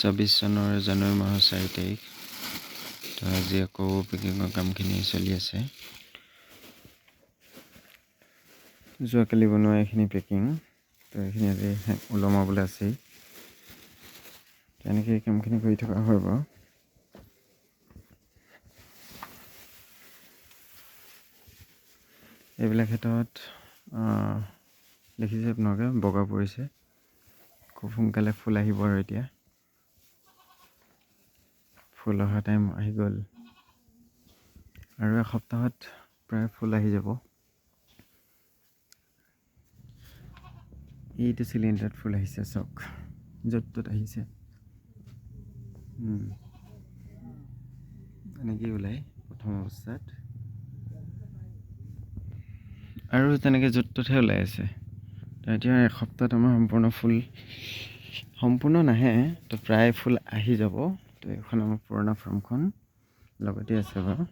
2024 চনৰ জানুৱাৰী মাহৰ 4 তাৰিখ। তো আজি আকৌ পেকিঙৰ কামখিনি চলি আছে। যোৱাকালি বনোৱা এইখিনি পেকিং, তো এইখিনি আজি ওলমাবলৈ আছেই। তেনেকৈ এই কামখিনি কৰি থকা হয় বাৰু। এইবিলাক ক্ষেত্ৰত দেখিছে আপোনালোকে বগা পৰিছে। খুব সোনকালে ফুল আহিব আৰু এতিয়া ফুল অহা টাইম আহি গ'ল আৰু এসপ্তাহত প্ৰায় ফুল আহি যাব। এইটো চিলিণ্ডাৰত ফুল আহিছে, চাওক য'ত ত'ত আহিছে। এনেকেই ওলাই প্ৰথম অৱস্থাত আৰু তেনেকৈ য'ত ত'তহে ওলাই আছে। তো এতিয়া এসপ্তাহত আমাৰ সম্পূৰ্ণ নাহে, তো প্ৰায় ফুল আহি যাব। তো এইখন আমাৰ পুৰণা ফাৰ্মখন লগতে আছে বাৰু।